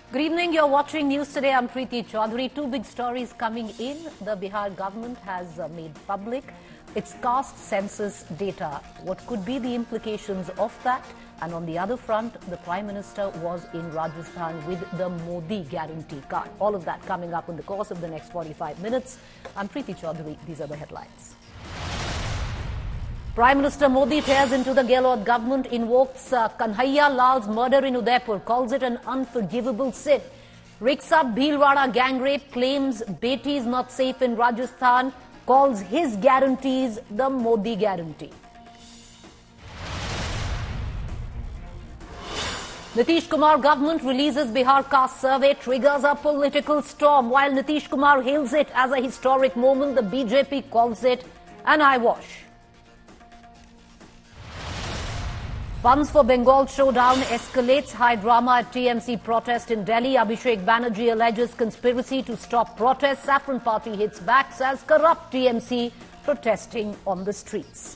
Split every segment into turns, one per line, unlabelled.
Good evening. You're watching News Today. I'm Preeti Choudhry. Two big stories coming in. The Bihar government has made public its caste census data. What could be the implications of that? And on the other front, the Prime Minister was in Rajasthan with the Modi guarantee card. All of that coming up in the course of the next 45 minutes. I'm Preeti Choudhry. These are the headlines. Prime Minister Modi tears into the Gehlot government, invokes Kanhaiya Lal's murder in Udaipur, calls it an unforgivable sin. Rigs up Bhilwara gang rape, claims Beti is not safe in Rajasthan, calls his guarantees the Modi guarantee. Nitish Kumar government releases Bihar caste survey, triggers a political storm. While Nitish Kumar hails it as a historic moment, the BJP calls it an eyewash. Funds for Bengal showdown escalates. High drama at TMC protest in Delhi. Abhishek Banerjee alleges conspiracy to stop protests. Saffron Party hits back, says corrupt TMC protesting on the streets.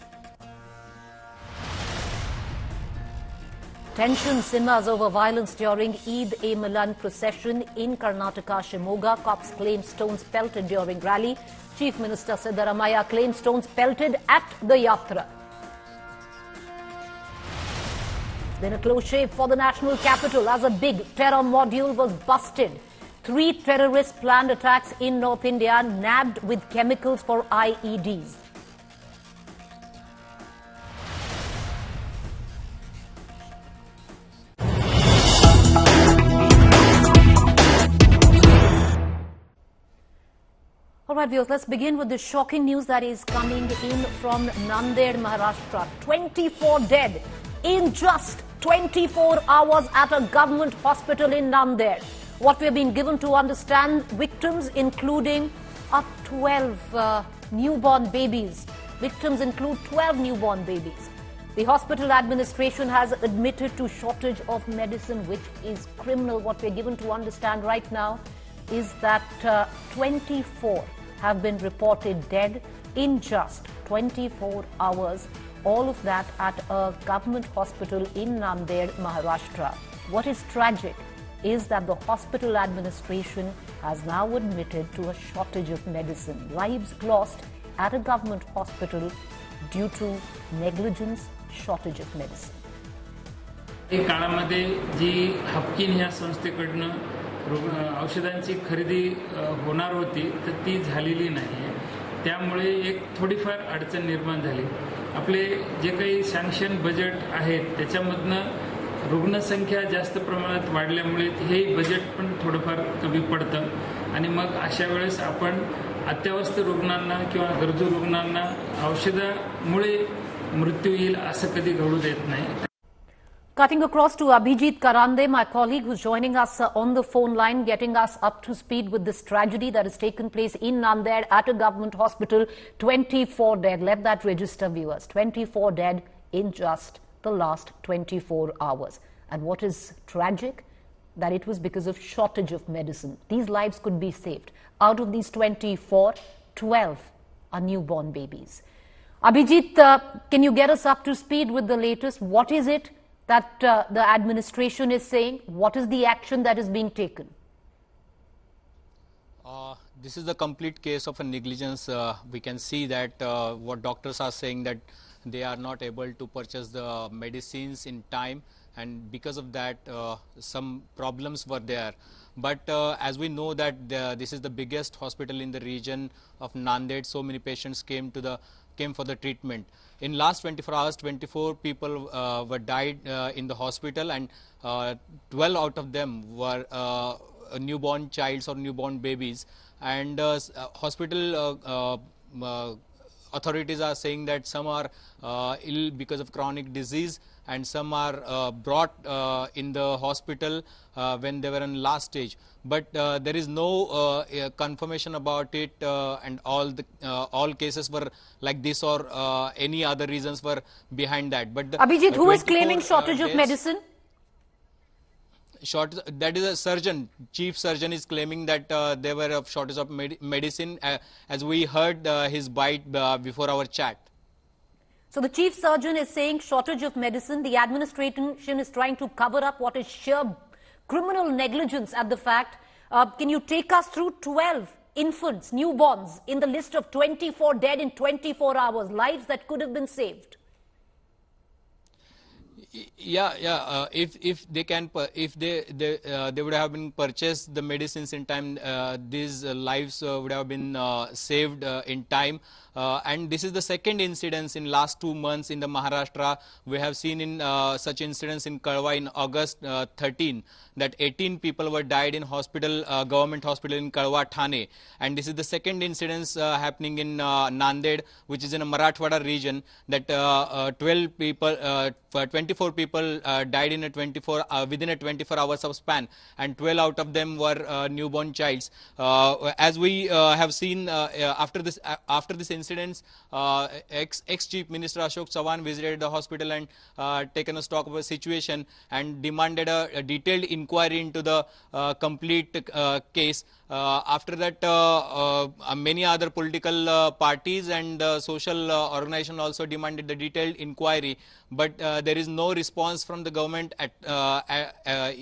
Tension simmers over violence during Eid-e-Milan procession in Karnataka, Shimoga. Cops claim stones pelted during rally. Chief Minister Siddaramaiah claims stones pelted at the yatra. Then a close shave for the national capital as a big terror module was busted. 3 terrorist planned attacks in North India nabbed with chemicals for IEDs. All right, viewers, let's begin with the shocking news that is coming in from Nanded, Maharashtra. 24 dead in just 24 hours at a government hospital in Nanded. What we have been given to understand, victims including up 12 newborn babies. Victims include 12 newborn babies. The hospital administration has admitted to shortage of medicine, which is criminal. What we're given to understand right now is that 24 have been reported dead in just 24 hours. All of that at a government hospital in Nanded, Maharashtra. What is tragic is that the hospital administration has now admitted to a shortage of medicine. Lives lost at a government hospital due to negligence, shortage of medicine.
या काळामध्ये जी Haffkine ह्या संस्थेकडनं औषधांची खरेदी होणार होती तर ती झालेली नाही. त्यामुळे एक थोडीफार अडचण निर्माण झाली. आपले जे काही सँक्शन बजेट आहेत त्याच्यामधनं रुग्णसंख्या जास्त प्रमाणात वाढल्यामुळे हे बजेट पण थोडंफार कमी पडतं आणि मग अशा वेळेस आपण अत्यावश्यक रुग्णांना किंवा गरजू रुग्णांना औषधामुळे मृत्यू येईल असं कधी घडू देत नाही.
Cutting across to Abhijit Karande, my colleague who's joining us on the phone line, getting us up to speed with this tragedy that has taken place in Nanded at a government hospital. 24 dead. Let that register, viewers. 24 dead in just the last 24 hours. And what is tragic? That it was because of shortage of medicine. These lives could be saved. Out of these 24, 12 are newborn babies. Abhijit, can you get us up to speed with the latest? What is it that the administration is saying? What is the action that is being taken?
This is the complete case of a negligence. We can see that what doctors are saying that they are not able to purchase the medicines in time, and because of that some problems were there. But as we know that this is the biggest hospital in the region of Nanded, so many patients came for the treatment. In last 24 hours, 24 people were died in the hospital, and 12 out of them were newborn childs or newborn babies. And hospital authorities are saying that some are ill because of chronic disease, and some are brought in the hospital when they were in last stage. But there is no confirmation about it, and all cases were like this, or any other reasons were behind that. But
Abhijit, who is claiming shortage of medicine?
That is a surgeon. Chief surgeon is claiming that there were a shortage of medicine, as we heard his bite before our chat.
So the chief surgeon is saying shortage of medicine. The administration is trying to cover up what is sheer criminal negligence at the fact. Can you take us through 12 infants, newborns, in the list of 24 dead in 24 hours, lives that could have been saved?
If they can, if they would have been purchased the medicines in time, these lives would have been saved in time. And this is the second incidence in last 2 months in the Maharashtra. We have seen in such incidents in Kalwa in August 13 that 18 people were died in hospital, government hospital in Kalwa, Thane. And this is the second incidence happening in Nanded, which is in a Marathwada region, that 12 people, 24 people died in a within a 24 hours of span, and 12 out of them were newborn childs. As we have seen after this incidents, ex-Chief Minister Ashok Gehlot visited the hospital and taken a stock of a situation and demanded a detailed inquiry into the complete case. After that, many other political parties and social organizations also demanded the detailed inquiry, but there is no response from the government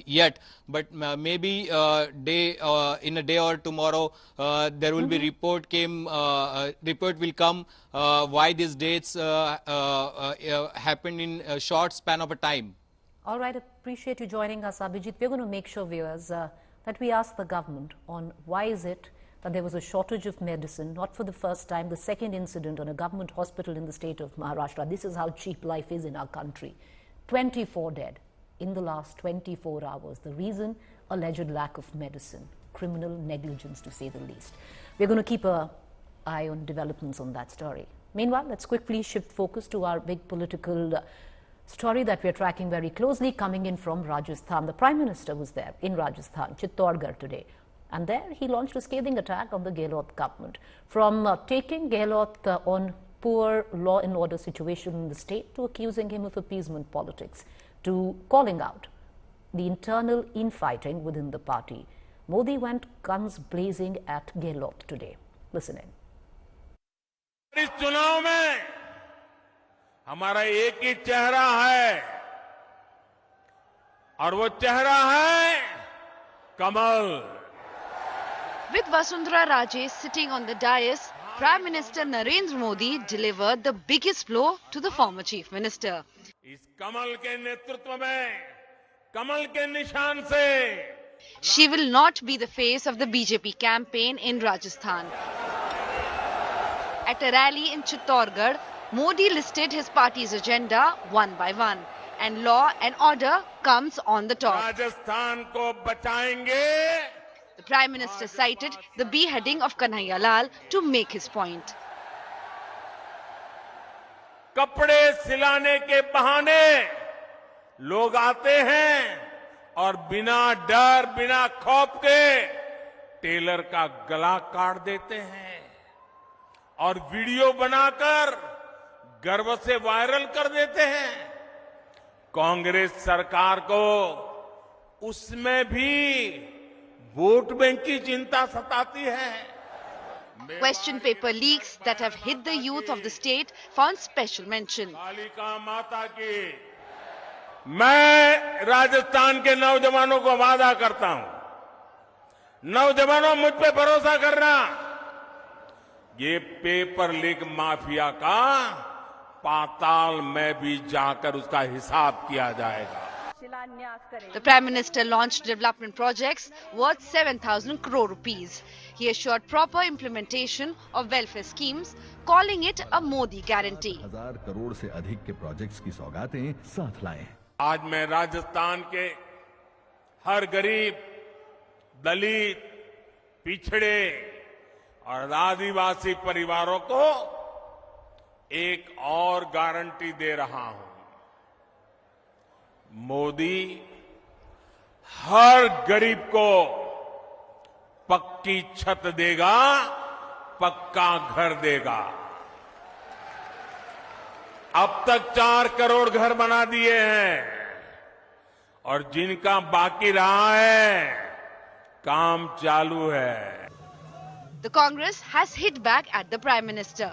yet. But maybe in a day or tomorrow there will be report will come why these dates happened in a short span of a time.
All right, appreciate you joining us, Abhijit. We're going to make sure, viewers, that we ask the government on why is it that there was a shortage of medicine, not for the first time, the second incident on a government hospital in the state of Maharashtra. This is how cheap life is in our country. 24 dead in the last 24 hours. The reason, alleged lack of medicine, criminal negligence to say the least. We're going to keep an eye on developments on that story. Meanwhile, let's quickly shift focus to our big political story that we're tracking very closely, coming in from Rajasthan. The Prime Minister was there in Rajasthan, Chittorgarh today. And there he launched a scathing attack on the Gehlot government. From taking Gehlot on poor law and order situation in the state to accusing him of appeasement politics, to calling out the internal infighting within the party. Modi went guns blazing at Gehlot today. Listen in.
इस चुनाव में हमारा एक ही चेहरा है और वो चेहरा है कमल.
With Vasundhara Raje sitting on the dais, Prime Minister Narendra Modi delivered the biggest blow to the former Chief Minister.
इस कमल के नेतृत्व में, कमल के निशान से
She will not be the face of the BJP campaign in Rajasthan. At a rally in Chittorgarh, Modi listed his party's agenda one by one, and law and order comes on the top.
Rajasthan को बचाएंगे.
The Prime Minister cited the beheading of Kanhaiya Lal to make his point.
कपड़े सिलाने के बहाने लोग आते हैं और बिना डर, बिना खौफ के टेलर का गला काट देते हैं और वीडियो बनाकर गर्व से वायरल कर देते हैं. कांग्रेस सरकार को उसमें भी वोट बैंक की चिंता सताती है.
Question paper leaks that have hit the youth of the state found special mention.
Kalika माता की मैं राजस्थान के नौजवानों को वादा करता हूं, नौजवानों मुझ पे भरोसा करना. ये पेपर लीक माफिया का पाताल में भी जाकर उसका हिसाब किया जाएगा.
The Prime Minister launched development projects worth 7,000 crore rupees. He assured proper implementation of welfare schemes, calling it a Modi guarantee.
1000 crore से अधिक के प्रोजेक्ट्स की सौगातें साथ लाए.
आज मैं राजस्थान के हर गरीब, दलित, पिछड़े और आदिवासी परिवारों को एक और गारंटी दे रहा हूं. मोदी हर गरीब को पक्की छत देगा, पक्का घर देगा. अब तक 4 करोड़ घर बना दिए हैं और जिनका बाकी रहा है काम चालू है.
The Congress has hit back at the Prime Minister.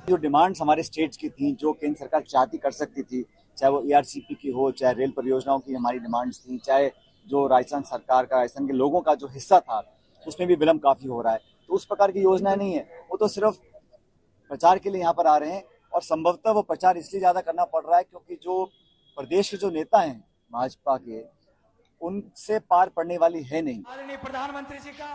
जो डिमांड्स हमारे स्टेट्स की थी, जो केंद्र सरकार चाहती कर सकती थी, चाहे वो ERCP की हो, चाहे रेल परियोजनाओं की हमारी डिमांड्स थी, चाहे जो राजस्थान सरकार का, राजस्थान के लोगों का जो हिस्सा था, उसमें भी विलम्ब काफी हो रहा है। तो उस प्रकार की योजना नहीं है, वो तो सिर्फ प्रचार के लिए यहाँ पर आ रहे हैं, और संभवतः वो प्रचार इसलिए ज्यादा करना पड़ रहा है क्योंकि जो प्रदेश के जो नेता हैं भाजपा के, उनसे पार पड़ने वाली है नहीं।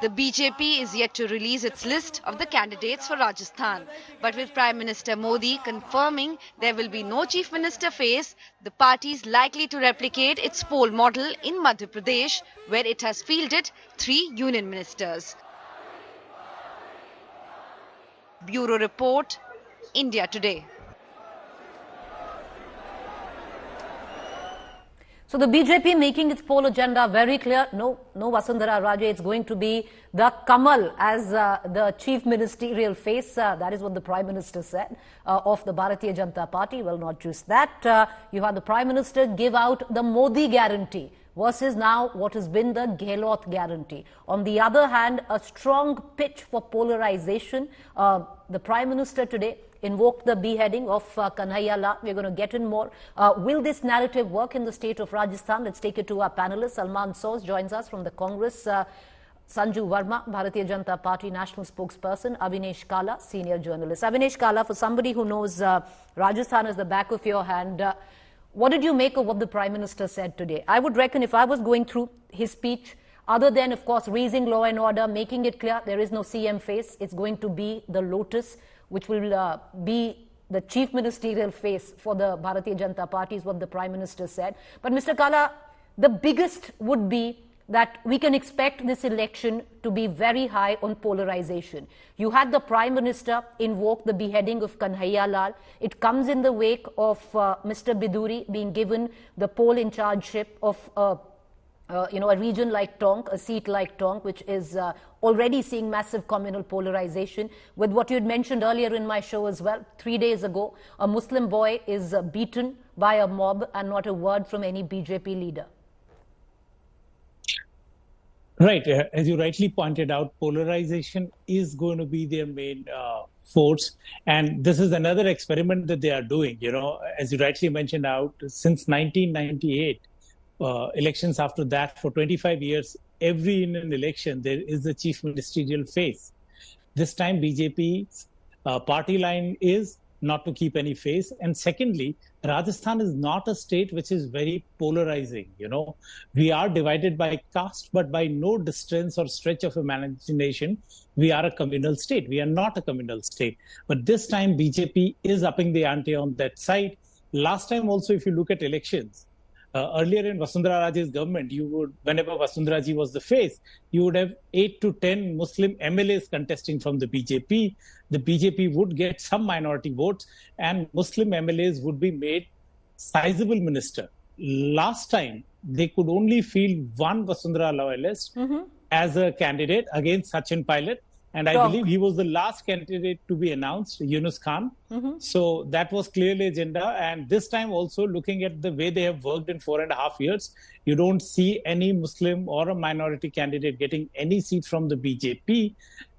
The BJP is yet to release its list of the candidates for Rajasthan. But with Prime Minister Modi confirming there will be no Chief Minister face, the party is likely to replicate its poll model in Madhya Pradesh, where it has fielded 3 union ministers. Bureau Report, India Today.
So the BJP making its poll agenda very clear. No Vasundhara Raje. It's going to be the Kamal as the chief ministerial face. That is what the Prime Minister said of the Bharatiya Janata Party. Well, not just that. You had the Prime Minister give out the Modi guarantee versus now what has been the Gehlot guarantee. On the other hand, a strong pitch for polarization. The Prime Minister today invoked the beheading of Kanhaiya Lal. We're going to get in more. Will this narrative work in the state of Rajasthan? Let's take it to our panelists. Salman Soz joins us from the Congress. Sanju Verma, Bharatiya Janata Party national spokesperson. Avinash Kala, senior journalist. Avinash Kala, for somebody who knows Rajasthan as the back of your hand, what did you make of what the Prime Minister said today? I would reckon if I was going through his speech, other than, of course, raising law and order, making it clear there is no CM face, it's going to be the Lotus, which will be the chief ministerial face for the Bharatiya Janata Party, is what the Prime Minister said. But Mr. Kala, the biggest would be that we can expect this election to be very high on polarization. You had the Prime Minister invoke the beheading of Kanhaiya Lal. It comes in the wake of Mr. Biduri being given the poll in chargeship of a region like Tonk, a seat like Tonk, which is already seeing massive communal polarization. With what you had mentioned earlier in my show as well, 3 days ago, a Muslim boy is beaten by a mob and not a word from any BJP leader.
Right. As you rightly pointed out, polarization is going to be their main force. And this is another experiment that they are doing. You know, as you rightly mentioned out, since 1998, elections after that, for 25 years, every in an election, there is a chief ministerial face. This time, BJP's party line is not to keep any face. And secondly, Rajasthan is not a state which is very polarizing. You know, we are divided by caste, but by no distance or stretch of imagination, we are a communal state. We are not a communal state. But this time, BJP is upping the ante on that side. Last time also, if you look at elections, earlier in Vasundhara Raje's government, you would, whenever Vasundhara Ji was the face, you would have 8 to 10 Muslim MLAs contesting from the BJP. The BJP would get some minority votes and Muslim MLAs would be made sizable minister. Last time, they could only field one Vasundhara loyalist as a candidate against Sachin Pilot. And I believe he was the last candidate to be announced, Yunus Khan. So that was clearly agenda. And this time also, looking at the way they have worked in 4.5 years, you don't see any Muslim or a minority candidate getting any seat from the BJP.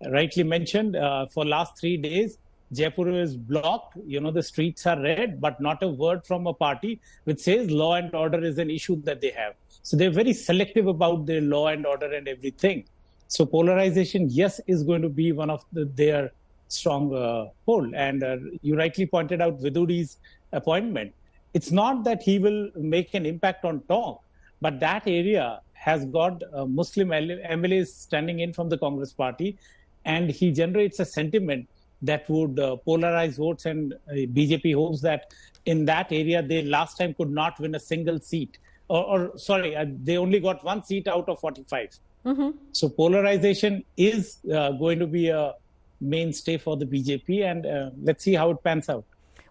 Rightly mentioned, for last 3 days, Jaipur is blocked. You know, the streets are red, but not a word from a party which says law and order is an issue that they have. So they're very selective about their law and order and everything. So polarization, yes, is going to be one of their strong pole. And you rightly pointed out Viduri's appointment. It's not that he will make an impact on Tonk, but that area has got Muslim MLAs standing in from the Congress party, and he generates a sentiment that would polarize votes. And BJP hopes that in that area, they last time could not win a single seat. They only got 1 seat out of 45. So polarization is going to be a mainstay for the BJP, and let's see how it pans out.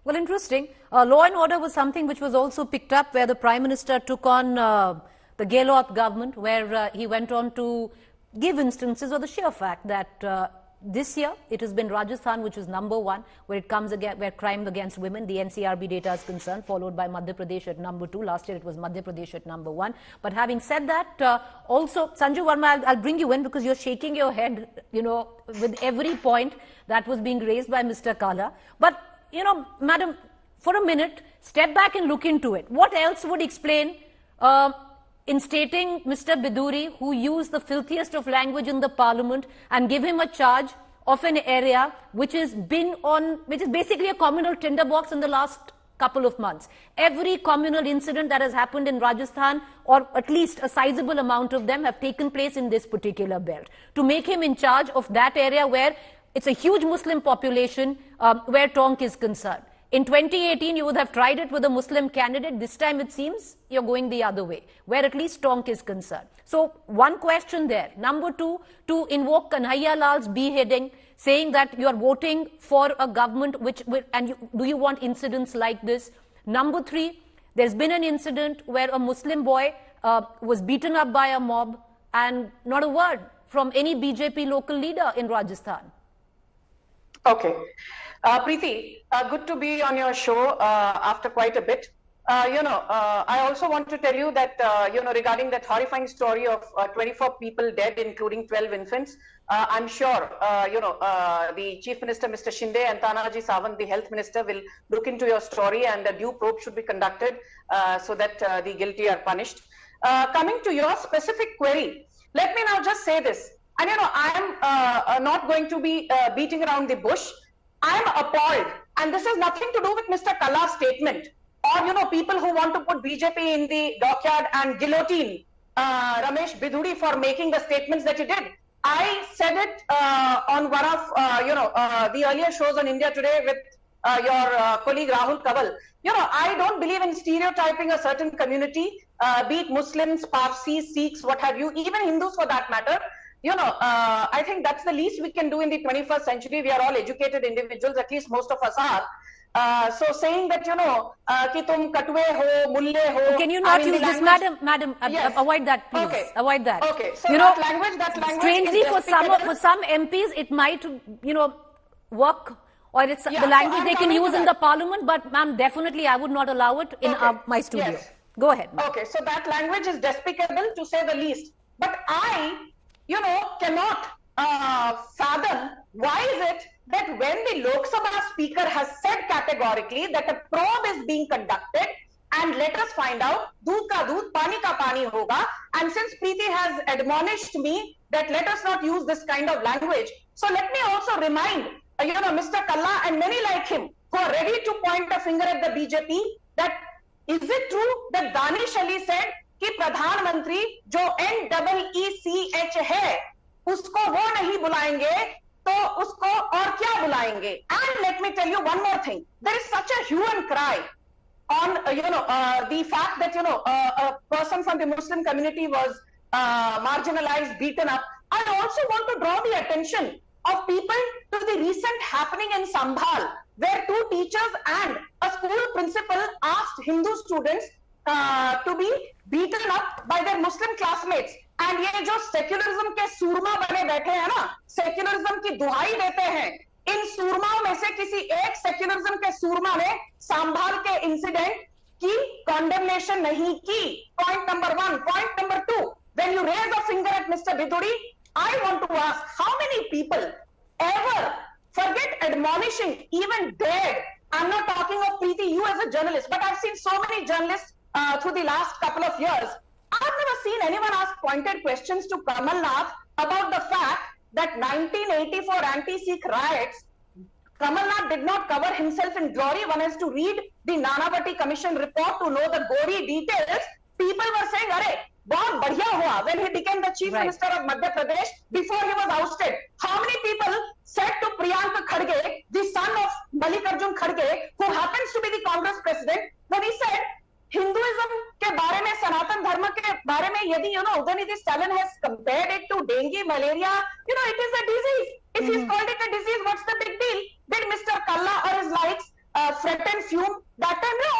Well, interesting. Law and order was something which was also picked up where the Prime Minister took on the Gehlot government, where he went on to give instances of the sheer fact that this year it has been Rajasthan which is #1 where it comes again, where crime against women, the NCRB data is concerned, followed by Madhya Pradesh at #2. Last year it was Madhya Pradesh at #1. But having said that, also Sanju Verma, I'll bring you in because you're shaking your head, you know, with every point that was being raised by Mr. Kala. But, you know, madam, for a minute, step back and look into it. What else would explain in stating Mr. Biduri, who used the filthiest of language in the parliament, and give him a charge of an area which is basically a communal tinderbox in the last couple of months. Every communal incident that has happened in Rajasthan, or at least a sizable amount of them, have taken place in this particular belt. To make him in charge of that area where it's a huge Muslim population, where Tonk is concerned. In 2018, you would have tried it with a Muslim candidate. This time, it seems you're going the other way, where at least Tonk is concerned. So, one question there. Number two, to invoke Kanhaiya Lal's beheading, saying that you are voting for a government do you want incidents like this? Number three, there's been an incident where a Muslim boy was beaten up by a mob, and not a word from any BJP local leader in Rajasthan.
Okay. Preeti, good to be on your show after quite a bit. I also want to tell you that, regarding that horrifying story of 24 people dead, including 12 infants, I'm sure, the Chief Minister, Mr. Shinde, and Tanaji Sawant, the Health Minister, will look into your story, and a due probe should be conducted so that the guilty are punished. Coming to your specific query, let me now just say this. And, I am not going to be beating around the bush. I am appalled, and this has nothing to do with Mr. Kalla's statement, or people who want to put BJP in the dockyard and guillotine Ramesh Biduri for making the statements that he did. I said it on one of the earlier shows on India Today with your colleague Rahul Kaval. I don't believe in stereotyping a certain community, be it Muslims, Parsis, Sikhs, what have you, even Hindus for that matter. I think that's the least we can do in the 21st century. We are all educated individuals, at least most of us are. So saying that, ki tum katwe ho, mulle ho.
Can you not use this, madam? Yes. Avoid that, please.
Okay.
Avoid that.
Okay. So that language
strangely, for some MPs, it might, work, or it's the language they can use in the parliament. But, ma'am, definitely, I would not allow it in my studio.
Yes.
Go ahead.
Okay. So that language is despicable, to say the least. But I cannot fathom why is it that when the Lok Sabha Speaker has said categorically that a probe is being conducted, and let us find out, doodh ka doodh, pani ka pani hoga, and since Preeti has admonished me that let us not use this kind of language, so let me also remind, Mr. Kalla and many like him who are ready to point a finger at the BJP, that is it true that Danish Ali said कि प्रधानमंत्री जो NEECH है उसको वो नहीं बुलाएंगे तो उसको और क्या बुलाएंगे? And let me tell you one more thing. There is such a hue and cry on the fact that a person from the Muslim community was marginalized, beaten up. I also want to draw the attention of people to the recent happening in Sambhal, where 2 teachers and a school principal asked Hindu students to be beaten up by their Muslim classmates. And ये जो secularism के सूरमा बने बैठे हैं ना, secularism की दुहाई देते हैं, इन सूरमाओं में से किसी एक सेक्युलरिज्म के सूरमा ने संभाल के इंसिडेंट की condemnation नहीं की. Point number 1. Point number 2. When you raise a finger at Mr. Biduri, I want to ask how many people ever forget admonishing, even dared. I'm not talking of Preeti, you as a journalist, but I've seen so many journalists through the last couple of years. I've never seen anyone ask pointed questions to Kamal Nath about the fact that 1984 anti-Sikh riots, Kamal Nath did not cover himself in glory. One has to read the Nanavati Commission report to know the gory details. People were saying, "Arey, bahut badhiya hua," when he became the Chief Minister of Madhya Pradesh before he was ousted. How many people said to Priyank Khadge, the son of Mallikarjun Khadge, who happens to be the Congress president, when he said, Hinduism के बारे में, सनातन धर्म के बारे में, यदि Udaynidhi Stalin has compared it to dengue, malaria, it is a disease. If he's called it a disease, what's the big deal? Did Mr. Kalla or his likes fret and fume that time? No,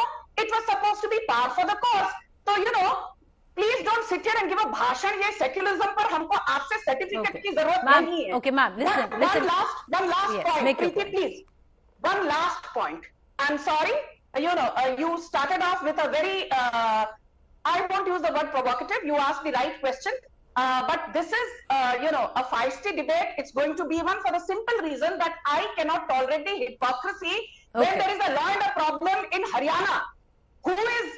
it was supposed to be par for the course. So please don't sit here and give a bhashan. ये secularism पर हमको आपसे certificate की जरूरत नहीं है.
Okay, ma'am. Listen.
One last point, Preeti, please. One last point. I'm sorry. You started off with a very, I won't use the word provocative. You asked the right question. But this is, a feisty debate. It's going to be one for the simple reason that I cannot tolerate the hypocrisy when there is a law and a problem in Haryana. Who is,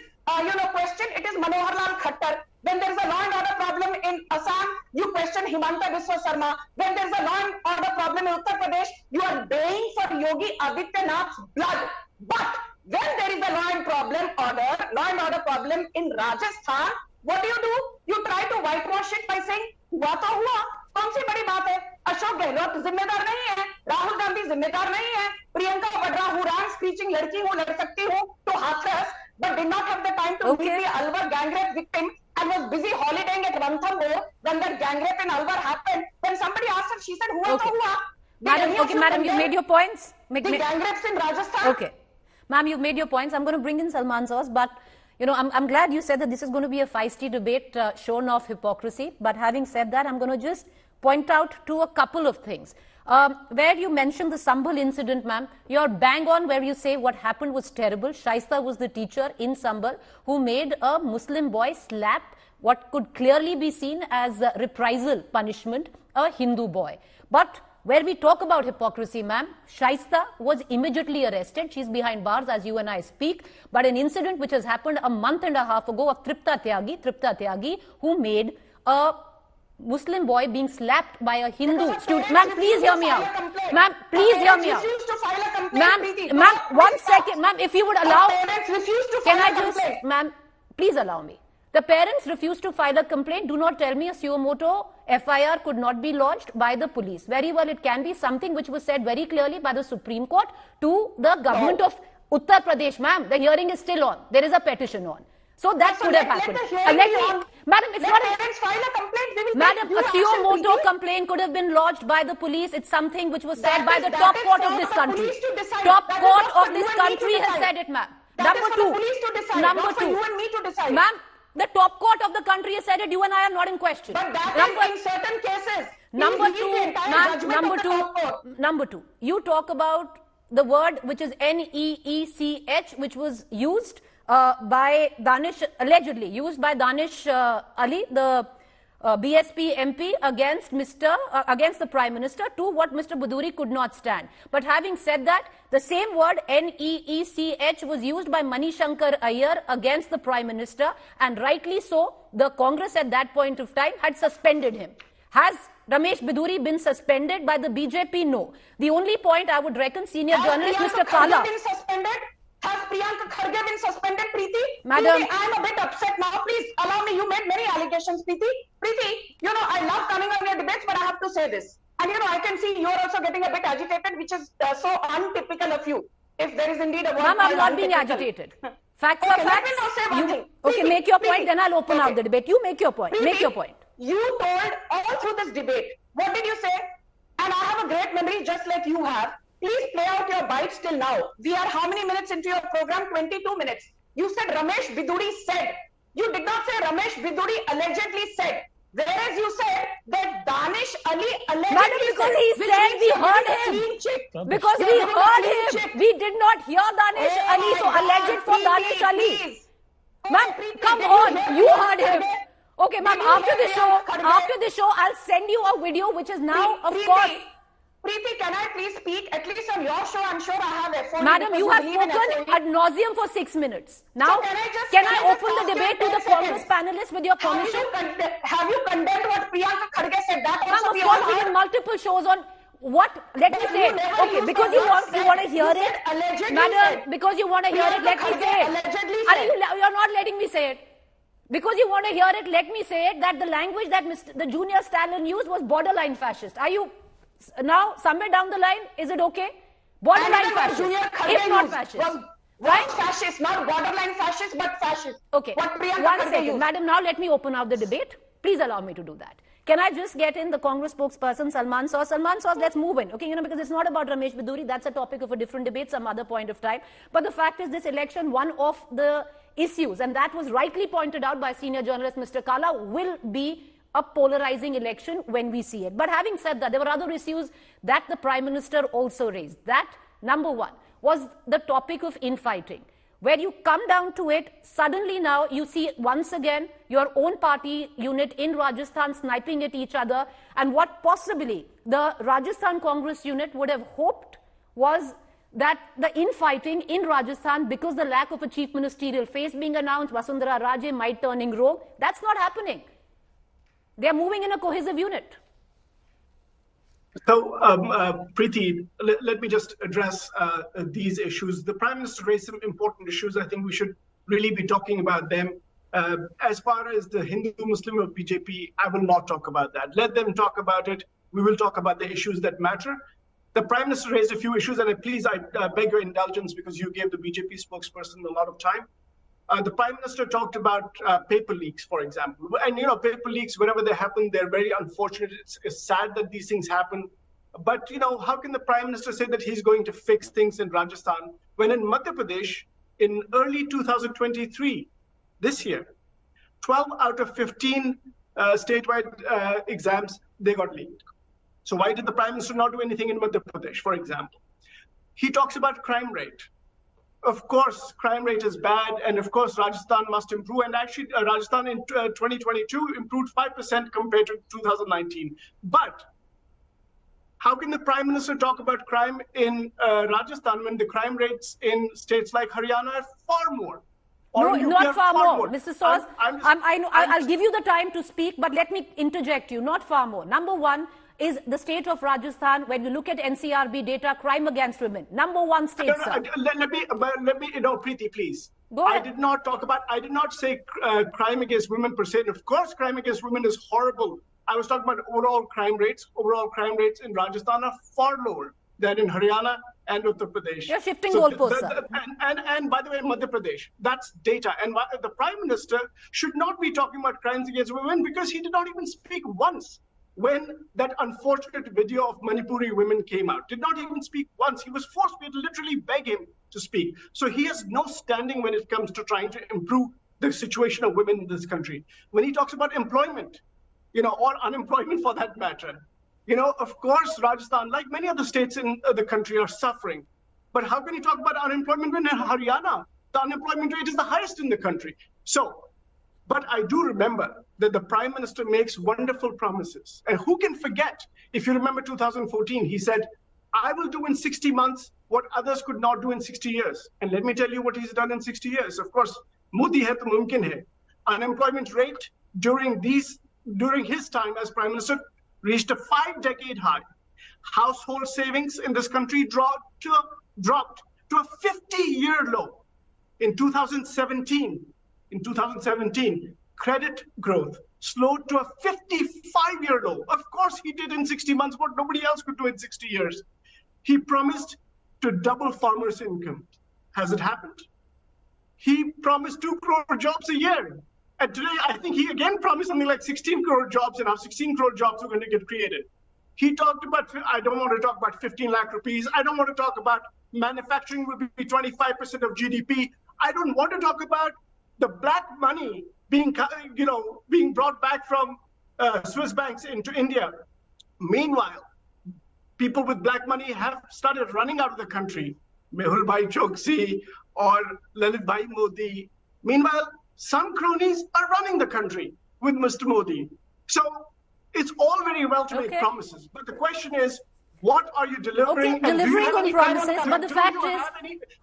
question? It is Manohar Lal Khattar. When there is a law and order problem in Assam, you question Himanta Biswa Sarma. When there is a law and order problem in Uttar Pradesh, you are baying for Yogi Adityanath's blood. But when there is a law and order problem in Rajasthan, what do? You try to whitewash it by saying, हुआ तो हुआ, कौन सी बड़ी बात है? अशोक गहलोत जिम्मेदार नहीं है, राहुल गांधी जिम्मेदार नहीं है, प्रियंका वड्रा हुरान स्क्रीचिंग लड़की हूँ, लड़ सकती हूँ, तो Hathras, but did not have the time to meet the Alwar gang rape victim and was busy holidaying at Ranthambore when that gang rape in Alwar happened. When somebody asked her, she said, "Hua to hua."
Madam, you made your points.
The gang rapes in Rajasthan.
Okay, ma'am, you've made your points. I'm going to bring in Salman Soz, but you know, I'm glad you said that this is going to be a feisty debate shown of hypocrisy. But having said that, I'm going to just point out to a couple of things. Where you mentioned the Sambhal incident, ma'am, you're bang on where you say what happened was terrible. Shaista was the teacher in Sambhal who made a Muslim boy slap what could clearly be seen as a reprisal punishment, a Hindu boy. But where we talk about hypocrisy, ma'am, Shaista was immediately arrested. She's behind bars as you and I speak. But an incident which has happened a month and a half ago of Tripta Tyagi, who made a Muslim boy being slapped by a Hindu student. Ma'am, please hear me out. Ma'am, please hear me out. Ma'am, 1 second. Ma'am, if you would allow. Can I just, ma'am, please allow me. The parents refused to file a complaint. Do not tell me a suo motu FIR could not be lodged by the police. Very well, it can be something which was said very clearly by the Supreme Court to the government of Uttar Pradesh. Ma'am, the hearing is still on. There is a petition on. So that could have happened. Madam, it's not Madam, a suo motu complaint could have been lodged by the police. It's something which was said by the top court of this country. Top court of this country has said it, ma'am. Number two. Ma'am, the top court of the country has said it. You and I are not in question.
But that is in certain cases.
Number two. You talk about the word which is NEECH, which was used by Danish, allegedly used by Danish Ali, the BSP MP against the Prime Minister, to what Mr. Buduri could not stand. But having said that, the same word NEECH was used by Manishankar Iyer against the Prime Minister, and rightly so. The Congress at that point of time had suspended him. Has Ramesh Biduri been suspended by the BJP? No. The only point I would reckon senior journalist Mr. Kala.
Has Priyanka Kharge been suspended, Preeti?
Madam,
Preeti, I am a bit upset now. Please allow me. You made many allegations, Preeti. Preeti, you know, I love coming on your debates, but I have to say this. And you know, I can see you're also getting a bit agitated, which is so untypical of you. If there is indeed a word.
Ma'am, I'm not being agitated. Facts are facts.
Let me now say one thing.
Okay, make your point, then I'll open out the debate. You make your point.
Preeti,
make your point.
You told all through this debate. What did you say? And I have a great memory, just like you have. Please play out your bites till now. We are how many minutes into your program? 22 minutes. You said Ramesh Biduri said. You did not say Ramesh Biduri allegedly said. Whereas you said that Danish Ali allegedly
Madam, because he said we heard him. Because we heard him. We did not hear Danish Ali, so alleged for Danish Ali. Ma'am, come on. You heard him. Okay, ma'am, after the show, I'll send you a video which is now, of course.
Preeti, can I please speak? At least on your show, I'm sure I have FOE.
Madam, you have spoken ad nauseum for 6 minutes. Now,
so
can I open the debate to the Congress panelists with your permission?
Have you condemned what Priyanka Kharge said? That
Ma'am, of course, we did multiple shows on what? Let me say it. Okay, because you want to hear it. Madam, because you want to hear it, let me say it. You're not letting me say it. Because you want to hear it, let me say it, that the language that the junior Stalin used was borderline fascist. Are you... Now, somewhere down the line, is it okay? Borderline fascist, if not fascist.
Right? Fascist, not borderline fascist, but fascist.
Okay, one second. Madam, now let me open out the debate. Please allow me to do that. Can I just get in the Congress spokesperson, Salman Soz? Salman Soz, let's move in. Okay, because it's not about Ramesh Biduri. That's a topic of a different debate, some other point of time. But the fact is, this election, one of the issues, and that was rightly pointed out by senior journalist Mr. Kala, will be a polarizing election when we see it. But having said that, there were other issues that the Prime Minister also raised. That, number one, was the topic of infighting. Where you come down to it, suddenly now you see once again your own party unit in Rajasthan sniping at each other. And what possibly the Rajasthan Congress unit would have hoped was that the infighting in Rajasthan, because the lack of a chief ministerial face being announced, Vasundhara Raje might turning rogue. That's not happening. They are moving in a cohesive unit.
So, Preeti, let me just address these issues. The Prime Minister raised some important issues. I think we should really be talking about them. As far as the Hindu-Muslim of BJP, I will not talk about that. Let them talk about it. We will talk about the issues that matter. The Prime Minister raised a few issues, and please, I beg your indulgence because you gave the BJP spokesperson a lot of time. The Prime Minister talked about paper leaks, for example. And, you know, paper leaks, whenever they happen, they're very unfortunate. It's sad that these things happen. But, you know, how can the Prime Minister say that he's going to fix things in Rajasthan when in Madhya Pradesh, in early 2023, this year, 12 out of 15 statewide exams, they got leaked. So why did the Prime Minister not do anything in Madhya Pradesh, for example? He talks about crime rate. Of course, crime rate is bad, and of course, Rajasthan must improve. And actually, Rajasthan in 2022 improved 5% compared to 2019. But how can the Prime Minister talk about crime in Rajasthan when the crime rates in states like Haryana are far more?
No, not far more. Mr. Soz, I'll give you the time to speak, but let me interject you. Not far more. Number one is the state of Rajasthan. When you look at NCRB data, crime against women, number one state.
Let me, you know, Preeti, please.
Go ahead.
I did not say crime against women per se. And of course, crime against women is horrible. I was talking about overall crime rates. Overall crime rates in Rajasthan are far lower than in Haryana and Uttar Pradesh.
You're shifting goalposts, sir.
And by the way, Madhya Pradesh, that's data. And the Prime Minister should not be talking about crimes against women because he did not even speak once when that unfortunate video of Manipuri women came out. Did not even speak once. He was forced. We had to literally beg him to speak. So he has no standing when it comes to trying to improve the situation of women in this country. When he talks about employment, you know, or unemployment for that matter, you know, of course, Rajasthan, like many other states in the country, are suffering. But how can you talk about unemployment when in Haryana, the unemployment rate is the highest in the country? So, but I do remember that the Prime Minister makes wonderful promises. And who can forget, if you remember 2014, he said, I will do in 60 months what others could not do in 60 years. And let me tell you what he's done in 60 years. Of course, Modi hai to mumkin hai. Unemployment rate during his time as Prime Minister reached a 5-decade high. Household savings in this country dropped to a 50-year low. In 2017, credit growth slowed to a 55-year low. Of course, he did in 60 months what nobody else could do in 60 years. He promised to double farmers' income. Has it happened? He promised 2 crore jobs a year. And today, I think he again promised something like 16 crore jobs, and now 16 crore jobs are going to get created. He talked about, I don't want to talk about 15 lakh rupees. I don't want to talk about manufacturing will be 25% of GDP. I don't want to talk about the black money being brought back from Swiss banks into India. Meanwhile, people with black money have started running out of the country. Mehul Bhai Choksi or Lalit Bhai Modi. Meanwhile, some cronies are running the country with Mr. Modi. So it's all very well to make promises. But the question is, what are you delivering?
Okay, delivering on promises, but the fact is...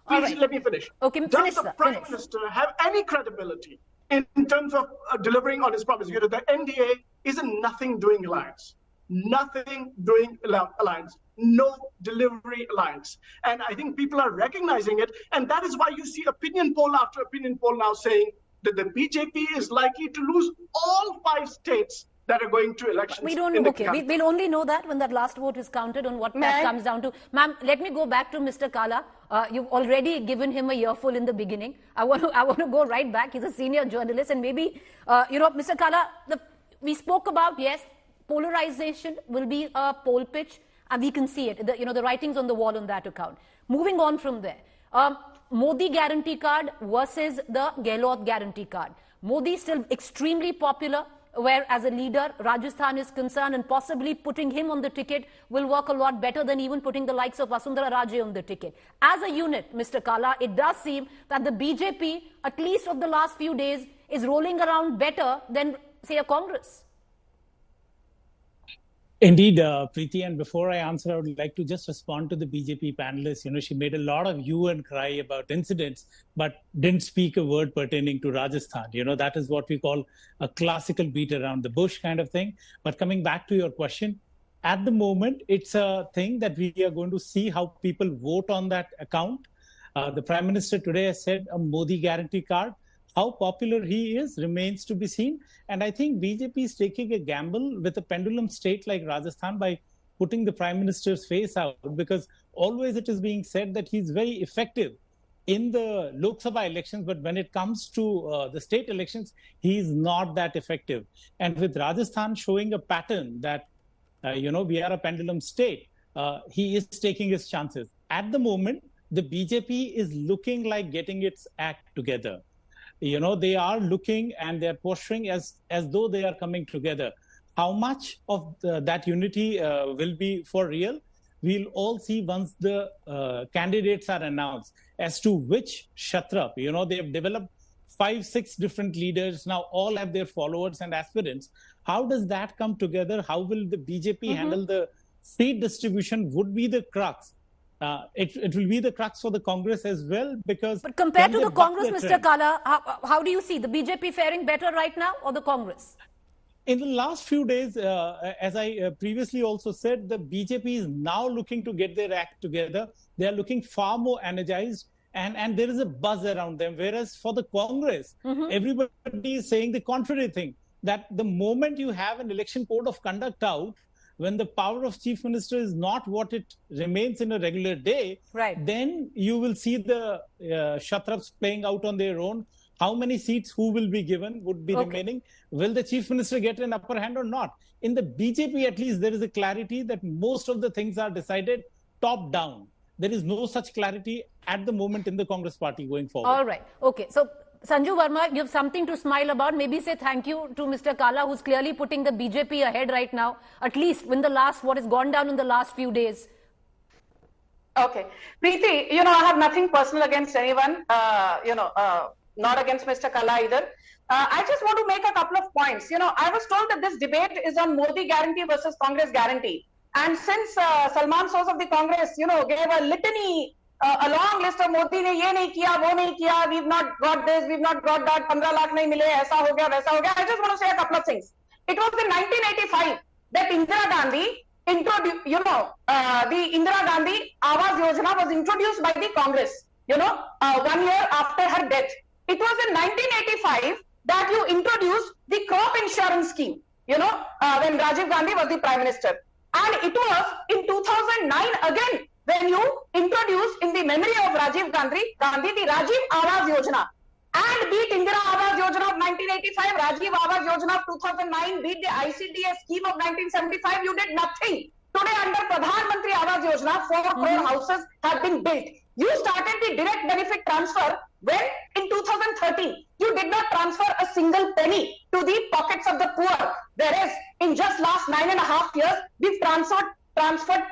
Please let me finish.
Okay,
Does the Prime Minister have any credibility in terms of delivering on his promises? You know, the NDA is a nothing-doing alliance. Nothing doing alliance. No delivery alliance. And I think people are recognizing it. And that is why you see opinion poll after opinion poll now saying that the BJP is likely to lose all 5 states that are going to elections.
We don't know. Okay, we'll only know that when that last vote is counted on what that comes down to. Ma'am, let me go back to Mr. Kala. You've already given him a earful in the beginning. I want to go right back. He's a senior journalist, and maybe Mr. Kala, we spoke about, yes, polarization will be a poll pitch, and we can see it. The writings on the wall on that account. Moving on from there. Modi guarantee card versus the Gehlot guarantee card. Modi is still extremely popular, where as a leader, Rajasthan is concerned, and possibly putting him on the ticket will work a lot better than even putting the likes of Vasundhara Raje on the ticket. As a unit, Mr. Kala, it does seem that the BJP, at least of the last few days, is rolling around better than, say, a Congress.
Indeed, Preeti, and before I answer, I would like to just respond to the BJP panelists. She made a lot of hue and cry about incidents, but didn't speak a word pertaining to Rajasthan. That is what we call a classical beat around the bush kind of thing. But coming back to your question, at the moment, it's a thing that we are going to see how people vote on that account. The Prime Minister today has said a Modi guarantee card. How popular he is remains to be seen. And I think BJP is taking a gamble with a pendulum state like Rajasthan by putting the Prime Minister's face out, because always it is being said that he's very effective in the Lok Sabha elections, but when it comes to the state elections, he's not that effective. And with Rajasthan showing a pattern that, we are a pendulum state, he is taking his chances. At the moment, the BJP is looking like getting its act together. They are looking and they're posturing as though they are coming together. How much of that unity will be for real? We'll all see once the candidates are announced as to which Kshatrap. They have developed 5-6 different leaders now, all have their followers and aspirants. How does that come together? How will the BJP handle the seat distribution would be the crux. It will be the crux for the Congress as well, because... But
compared to the Congress, Mr. Kala, how do you see the BJP faring better right now, or the Congress?
In the last few days, as I previously also said, the BJP is now looking to get their act together. They are looking far more energized, and there is a buzz around them. Whereas for the Congress, everybody is saying the contrary thing, that the moment you have an election code of conduct out, when the power of chief minister is not what it remains in a regular day, then you will see the Kshatraps playing out on their own. How many seats, who will be given, would be remaining? Will the chief minister get an upper hand or not? In the BJP, at least, there is a clarity that most of the things are decided top down. There is no such clarity at the moment in the Congress party going forward.
All right. Okay. So, Sanju Verma, you have something to smile about. Maybe say thank you to Mr. Kala, who's clearly putting the BJP ahead right now, at least in the last, what has gone down in the last few days.
Okay. Preeti, I have nothing personal against anyone, not against Mr. Kala either. I just want to make a couple of points. I was told that this debate is on Modi guarantee versus Congress guarantee. And since Salman Soz of the Congress, gave a litany, a long list of Modi ne ye nahi kiya, wo nahi kiya, we've not got this, we've not got that, 15 lakh nahi mile, aisa ho gaya, waisa ho gaya. I just want to say a couple of things. It was in 1985 that Indira Gandhi introduced, the Indira Gandhi Awas Yojana was introduced by the Congress, 1 year after her death. It was in 1985 that you introduced the crop insurance scheme, when Rajiv Gandhi was the Prime Minister. And it was in 2009 again when you introduced in the memory of Rajiv Gandhi the Rajiv Awas Yojana. And beat Indira Awas Yojana of 1985, Rajiv Awas Yojana of 2009, beat the ICDS scheme of 1975, you did nothing. Today under Pradhan Mantri Awas Yojana, 4 crore houses have been built. You started the direct benefit transfer when in 2013, you did not transfer a single penny to the pockets of the poor. Whereas in just last 9.5 years, we've transferred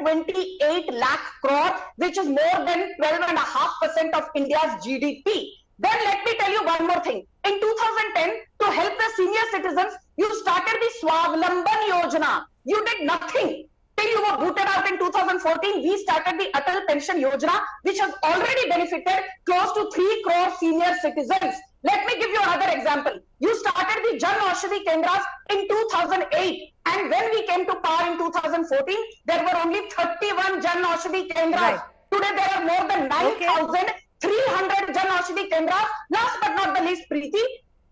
28 lakh crore, which is more than 12.5% of India's GDP. Then let me tell you one more thing. In 2010, to help the senior citizens, you started the Swavlamban Yojana. You did nothing. Till you were booted out in 2014, we started the Atal Pension Yojana, which has already benefited close to 3 crore senior citizens. Let me give you another example. You started the Jan Aushadhi Kendras in 2008. And when we came to power in 2014, there were only 31 Jan Aushadhi Kendras. Today there are more than 9,300 Jan Aushadhi Kendras. Last but not the least, Preeti,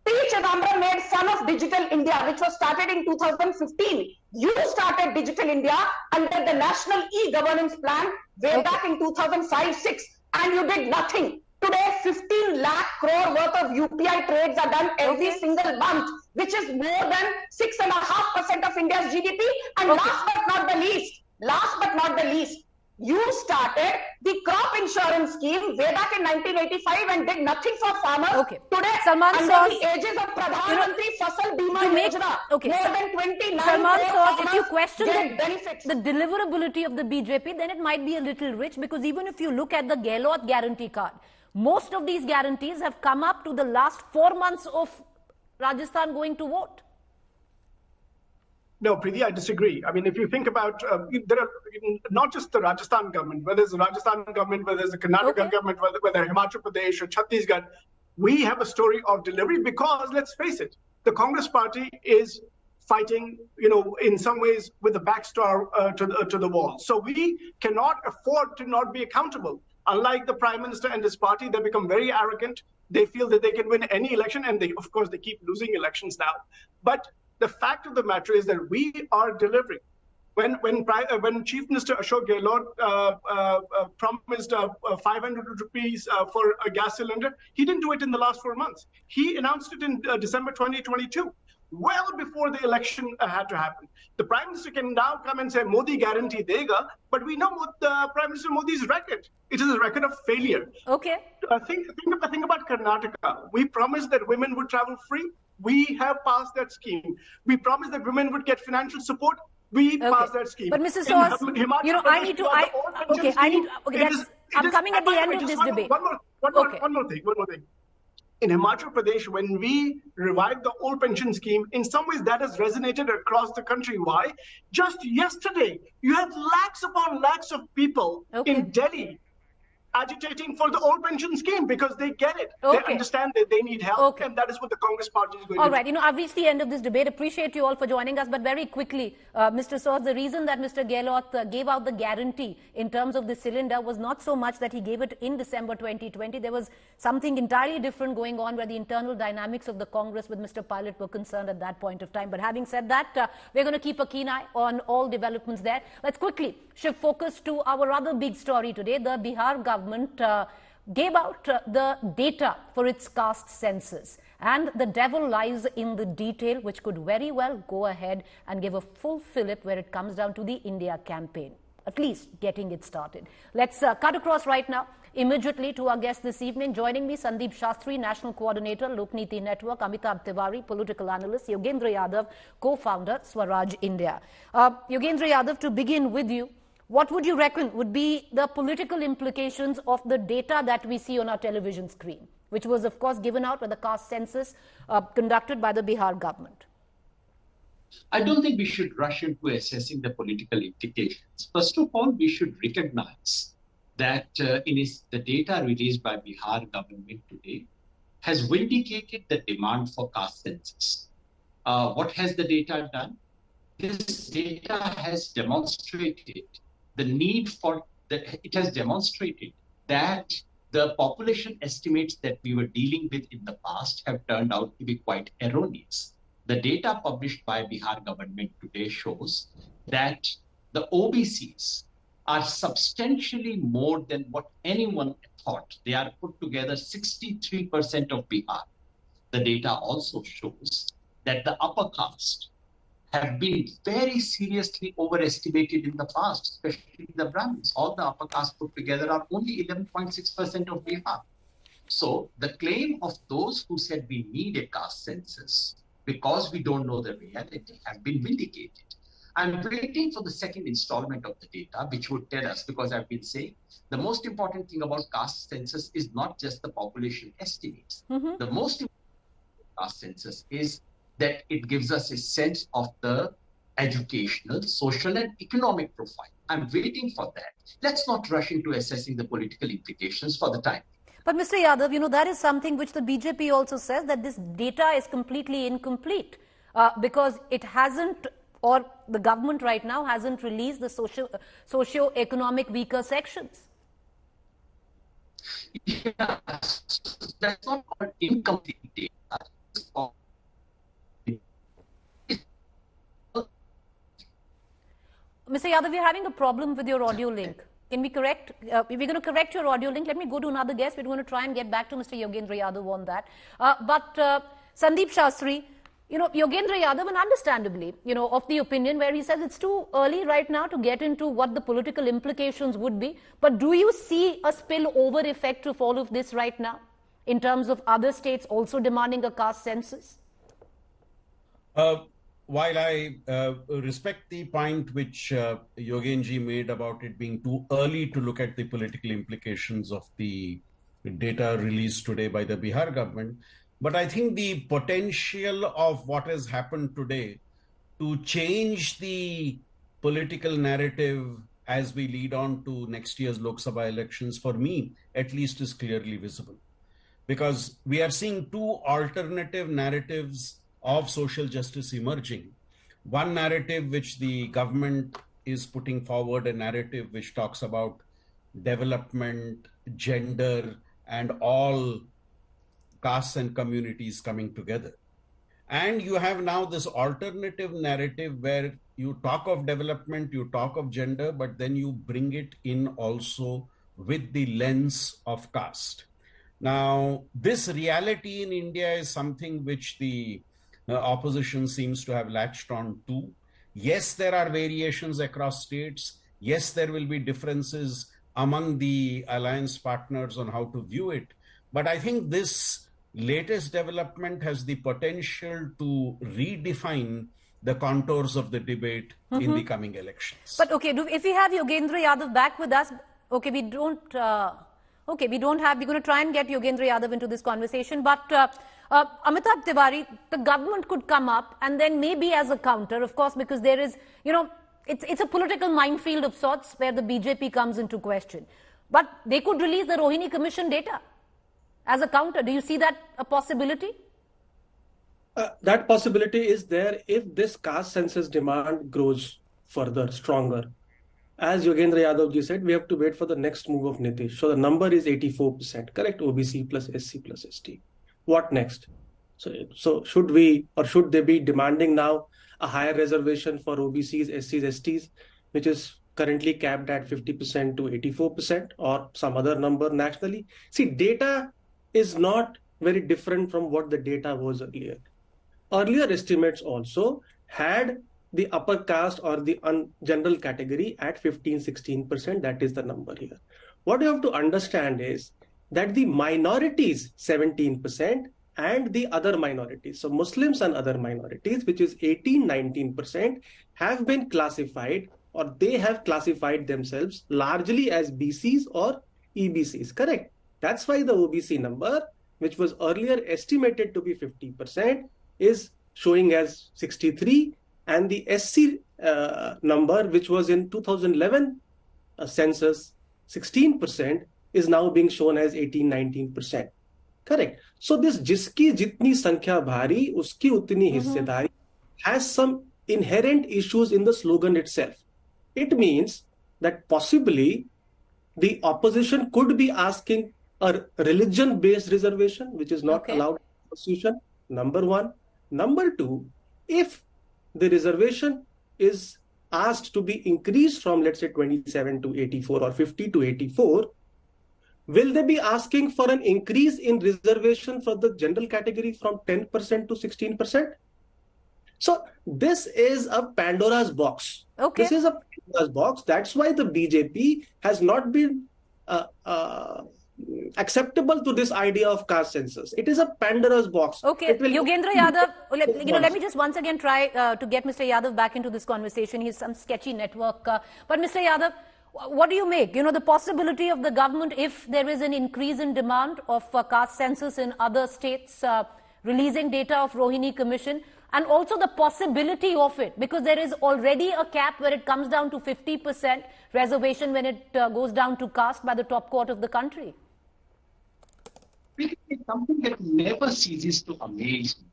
P. Chidambaram made fun of Digital India, which was started in 2015. You started Digital India under the National E-Governance Plan way back in 2005-06, and you did nothing. Today, 15 lakh crore worth of UPI trades are done every single month, which is more than 6.5% of India's GDP. And last but not the least, you started the crop insurance scheme way back in 1985 and did nothing for farmers. Today, under the aegis of Pradhan Mantri Fasal Bima Yojana, more than 29 crore
if you question
benefits.
the deliverability of the BJP, then it might be a little rich, because even if you look at the Gehlot guarantee card, most of these guarantees have come up to the last 4 months of Rajasthan going to vote.
No, Preeti, I disagree. I mean, if you think about, there are not just the Rajasthan government, whether it's the Rajasthan government, whether it's the Karnataka government, whether Himachal Pradesh or Chhattisgarh, we have a story of delivery because, let's face it, the Congress party is fighting, in some ways with the back to the wall. So we cannot afford to not be accountable. Unlike the Prime Minister and his party, they become very arrogant. They feel that they can win any election, and of course, they keep losing elections now. But the fact of the matter is that we are delivering. When Chief Minister Ashok Gehlot promised 500 rupees for a gas cylinder, he didn't do it in the last 4 months. He announced it in December 2022, well before the election had to happen. The Prime Minister can now come and say, Modi guarantee dega, but we know what the Prime Minister Modi's record. It is a record of failure.
Okay.
Think about Karnataka. We promised that women would travel free. We have passed that scheme. We promised that women would get financial support. We passed that scheme.
But Mrs. Soos, I'm coming at the end of this debate.
One more thing. In Himachal Pradesh, when we revived the old pension scheme, in some ways that has resonated across the country. Why? Just yesterday, you had lakhs upon lakhs of people in Delhi agitating for the old pension scheme because they get it. They understand that they need help, and that is what the Congress party is going to do.
All right, I've reached the end of this debate. Appreciate you all for joining us, but very quickly, Mr. Soos, the reason that Mr. Gehlot gave out the guarantee in terms of the cylinder was not so much that he gave it in December 2020. There was something entirely different going on where the internal dynamics of the Congress with Mr. Pilot were concerned at that point of time. But having said that, we're going to keep a keen eye on all developments there. Let's quickly shift focus to our other big story today. The Bihar government gave out the data for its caste census, and the devil lies in the detail, which could very well go ahead and give a full fillip where it comes down to the India campaign, at least getting it started. Let's cut across right now immediately to our guest this evening. Joining me, Sandeep Shastri, National Coordinator, Lokniti Network, Amitabh Tiwari, Political Analyst, Yogendra Yadav, Co-Founder, Swaraj India. Yogendra Yadav, to begin with you, what would you reckon would be the political implications of the data that we see on our television screen, which was, of course, given out by the caste census conducted by the Bihar government?
I don't think we should rush into assessing the political implications. First of all, we should recognize that the data released by Bihar government today has vindicated the demand for caste census. What has the data done? This data has demonstrated the need it has demonstrated that the population estimates that we were dealing with in the past have turned out to be quite erroneous. The data published by Bihar government today shows that the OBCs are substantially more than what anyone thought. They are put together 63% of Bihar. The data also shows that the upper caste have been very seriously overestimated in the past, especially the Brahmins. All the upper caste put together are only 11.6% of Bihar. So the claim of those who said we need a caste census because we don't know the reality have been vindicated. I'm waiting for the second installment of the data, which would tell us, because I've been saying, the most important thing about caste census is not just the population estimates. The most important caste census is that it gives us a sense of the educational, social, and economic profile. I'm waiting for that. Let's not rush into assessing the political implications for the time.
But Mr. Yadav, that is something which the BJP also says, that this data is completely incomplete because it hasn't, or the government right now hasn't released the socio-economic weaker sections.
Yeah, that's not called incomplete data.
Mr. Yadav, we're having a problem with your audio link. Can we correct? We're going to correct your audio link. Let me go to another guest. We're going to try and get back to Mr. Yogendra Yadav on that. But Sandeep Shastri, Yogendra Yadav, and understandably, of the opinion where he says it's too early right now to get into what the political implications would be. But do you see a spillover effect of all of this right now in terms of other states also demanding a caste census?
While I respect the point which Yogenji made about it being too early to look at the political implications of the data released today by the Bihar government, but I think the potential of what has happened today to change the political narrative as we lead on to next year's Lok Sabha elections, for me at least, is clearly visible. Because we are seeing two alternative narratives of social justice emerging. One narrative which the government is putting forward, a narrative which talks about development, gender, and all castes and communities coming together. And you have now this alternative narrative where you talk of development, you talk of gender, but then you bring it in also with the lens of caste. Now, this reality in India is something which the opposition seems to have latched on to. Yes, there are variations across states. Yes, there will be differences among the alliance partners on how to view it. But I think this latest development has the potential to redefine the contours of the debate in the coming elections.
But okay, if we have Yogendra Yadav back with us, okay, we're going to try and get Yogendra Yadav into this conversation, but Amitabh Tiwari, the government could come up and then maybe as a counter, of course, because there is, it's a political minefield of sorts where the BJP comes into question. But they could release the Rohini Commission data as a counter. Do you see that a possibility?
That possibility is there if this caste census demand grows further, stronger. As Yogendra Yadav ji said, we have to wait for the next move of Nitish. So the number is 84%, correct? OBC plus SC plus ST. What next? So should we or should they be demanding now a higher reservation for OBCs, SCs, STs, which is currently capped at 50% to 84% or some other number nationally? See, data is not very different from what the data was earlier. Earlier estimates also had the upper caste or the general category at 15-16%. That is the number here. What you have to understand is that the minorities 17% and the other minorities, so Muslims and other minorities, which is 18-19%, have been classified or they have classified themselves largely as BCs or EBCs, correct? That's why the OBC number, which was earlier estimated to be 50%, is showing as 63, and the SC number, which was in 2011 census 16%, is now being shown as 18-19%. Correct. So this jiski jitni sankhya bhari, uski utni hissedari has some inherent issues in the slogan itself. It means that possibly the opposition could be asking a religion-based reservation, which is not allowed in the Constitution, number one. Number two, if the reservation is asked to be increased from, let's say, 27 to 84 or 50 to 84, will they be asking for an increase in reservation for the general category from 10% to 16%? So this is a Pandora's box. Okay. This is a Pandora's box. That's why the BJP has not been acceptable to this idea of caste census. It is a Pandora's box.
Okay, Yogendra Yadav, let me just once again try to get Mr. Yadav back into this conversation. He's some sketchy network. But Mr. Yadav, what do you make? The possibility of the government, if there is an increase in demand of caste census in other states, releasing data of Rohini Commission, and also the possibility of it, because there is already a cap where it comes down to 50% reservation when it goes down to caste by the top court of the country.
It's something that never ceases to amaze me.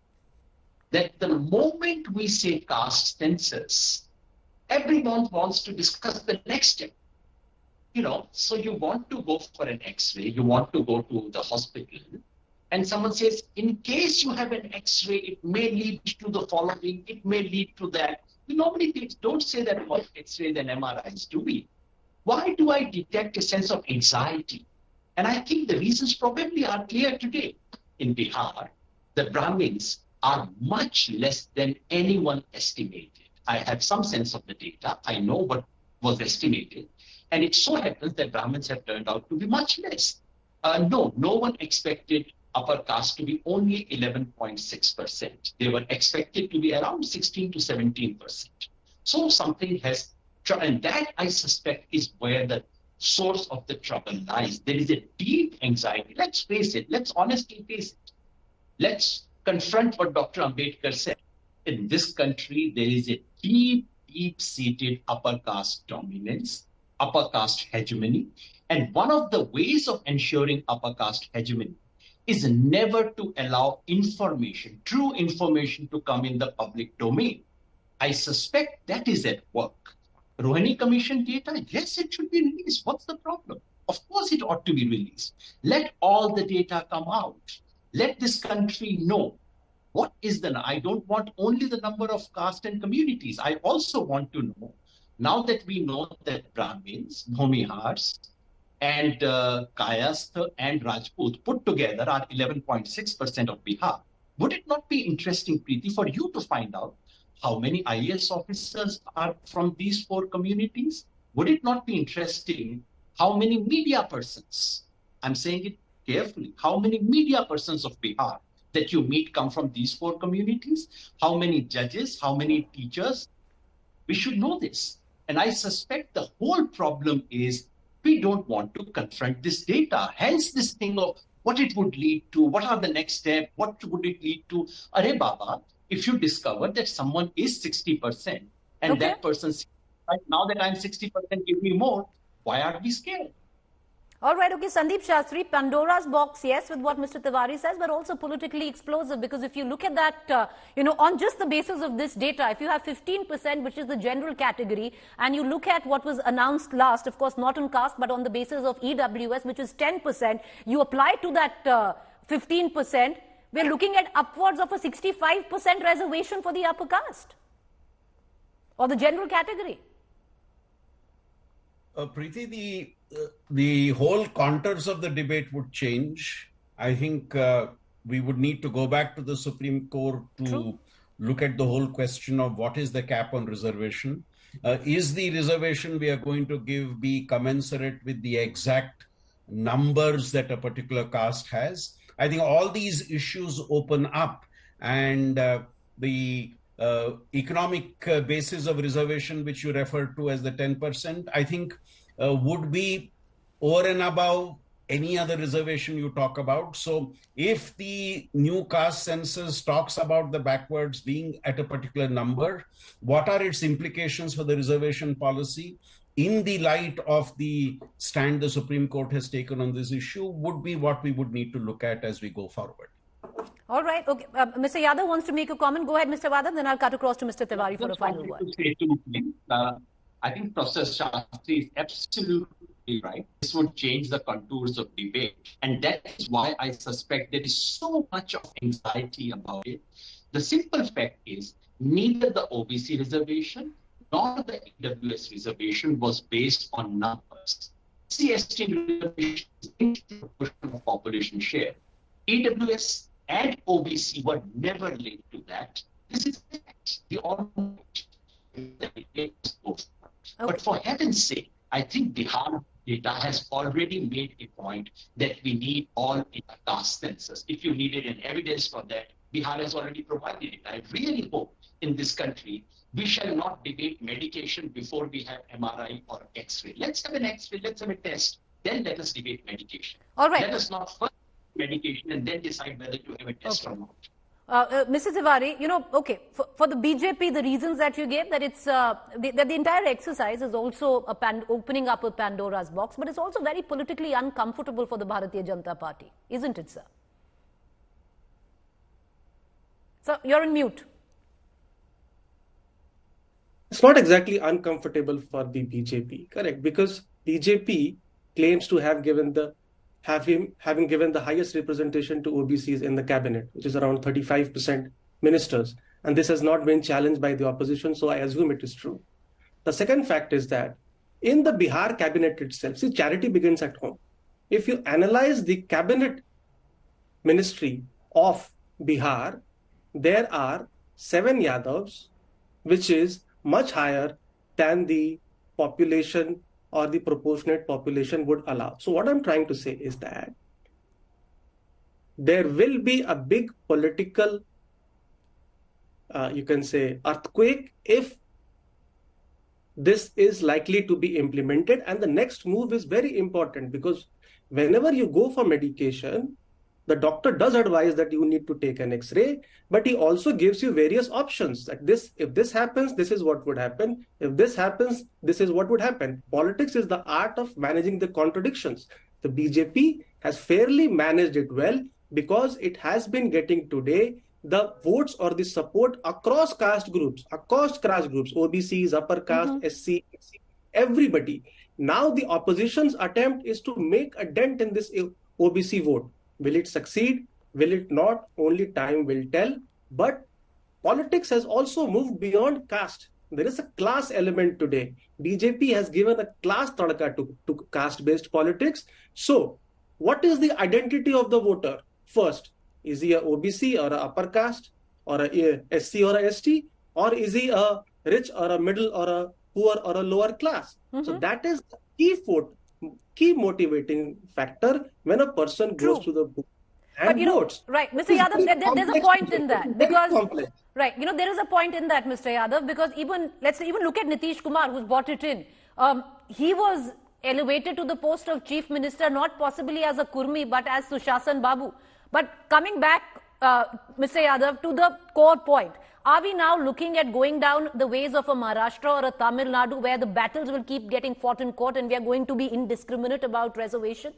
That the moment we say caste census, everyone wants to discuss the next step. So you want to go for an X-ray, you want to go to the hospital, and someone says, in case you have an X-ray, it may lead to the following, it may lead to that. We normally don't say that about X-ray than MRIs, do we? Why do I detect a sense of anxiety? And I think the reasons probably are clear today. In Bihar, the Brahmins are much less than anyone estimated. I have some sense of the data. I know what was estimated. And it so happens that Brahmins have turned out to be much less. No one expected upper caste to be only 11.6%. They were expected to be around 16 to 17%. So something has, and that I suspect is where the source of the trouble lies. There is a deep anxiety. Let's face it. Let's honestly face it. Let's confront what Dr. Ambedkar said. in this country, there is a deep-seated upper caste dominance, upper caste hegemony. And one of the ways of ensuring upper caste hegemony is never to allow information, true information, to come in the public domain. I suspect that is at work. Rohini Commission data, yes, it should be released. What's the problem? Of course it ought to be released. Let all the data come out. Let this country know what is I don't want only the number of caste and communities. I also want to know, now that we know that Brahmins, Bhumihars, and Kayastha and Rajput put together are 11.6% of Bihar, would it not be interesting, Preeti, for you to find out how many IAS officers are from these four communities? Would it not be interesting how many media persons, I'm saying it carefully, how many media persons of Bihar that you meet come from these four communities? How many judges, how many teachers? We should know this. And I suspect the whole problem is we don't want to confront this data. Hence this thing of what it would lead to, what are the next steps, what would it lead to? Arey Baba, if you discover that someone is 60% and that person says, right, now that I'm 60%, give me more, why are we scared?
All right, okay, Sandeep Shastri, Pandora's box, yes, with what Mr. Tiwari says, but also politically explosive, because if you look at that, on just the basis of this data, if you have 15%, which is the general category, and you look at what was announced last, of course, not on caste, but on the basis of EWS, which is 10%, you apply to that 15%, we're looking at upwards of a 65% reservation for the upper caste, or the general category.
Preeti, the whole contours of the debate would change. I think we would need to go back to the Supreme Court to look at the whole question of what is the cap on reservation. Is the reservation we are going to give be commensurate with the exact numbers that a particular caste has? I think all these issues open up, and the economic basis of reservation, which you refer to as the 10%, I think would be over and above any other reservation you talk about. So if the new caste census talks about the backwards being at a particular number, what are its implications for the reservation policy in the light of the stand the Supreme Court has taken on this issue would be what we would need to look at as we go forward.
All right. Okay. Mr. Yadav wants to make a comment. Go ahead, Mr. Yadav. Then I'll cut across to Mr. Tiwari for a final word.
I think Professor Shastri is absolutely right. This would change the contours of debate. And that is why I suspect there is so much of anxiety about it. The simple fact is neither the OBC reservation nor the EWS reservation was based on numbers. CST reservation is in proportion of population share. EWS and OBC were never linked to that. This is fact. We all know it. But for heaven's sake, I think Bihar data has already made a point that we need all caste census. If you needed an evidence for that, Bihar has already provided it. I really hope in this country, we shall not debate medication before we have MRI or X-ray. Let's have an X-ray, let's have a test, then let us debate medication.
All right.
Let us not first medication and then decide whether to have a test or not.
Mr. Tiwari, for the BJP, the reasons that you gave, that it's that the entire exercise is also opening up a Pandora's box, but it's also very politically uncomfortable for the Bharatiya Janata Party, isn't it, sir? So you're on mute.
It's not exactly uncomfortable for the BJP, correct? Because BJP claims to have given having given the highest representation to OBCs in the cabinet, which is around 35% ministers. And this has not been challenged by the opposition, so I assume it is true. The second fact is that in the Bihar cabinet itself, see, charity begins at home. If you analyze the cabinet ministry of Bihar, there are 7 Yadavs, which is much higher than the population or the proportionate population would allow. So what I'm trying to say is that there will be a big political, you can say, earthquake if this is likely to be implemented. And the next move is very important, because whenever you go for medication, The doctor does advise that you need to take an X-ray, but he also gives you various options. Like this, if this happens, this is what would happen. If this happens, this is what would happen. Politics is the art of managing the contradictions. The BJP has fairly managed it well because it has been getting today the votes or the support across caste groups, OBCs, upper caste, SC, everybody. Now the opposition's attempt is to make a dent in this OBC vote. Will it succeed? Will it not? Only time will tell. But politics has also moved beyond caste. There is a class element today. BJP has given a class tadka to caste-based politics. So, what is the identity of the voter? First, is he a OBC or a upper caste or a SC or a ST? Or is he a rich or a middle or a poor or a lower class? So that is the key motivating factor when a person goes to the booth and votes.
Right, Mr. Yadav, there's a point in that because right, there is a point in that, Mr. Yadav, because let's even look at Nitish Kumar, who's brought it in. He was elevated to the post of chief minister, not possibly as a Kurmi, but as Sushasan Babu. But coming back, Mr. Yadav, to the core point, are we now looking at going down the ways of a Maharashtra or a Tamil Nadu where the battles will keep getting fought in court and we are going to be indiscriminate about reservation?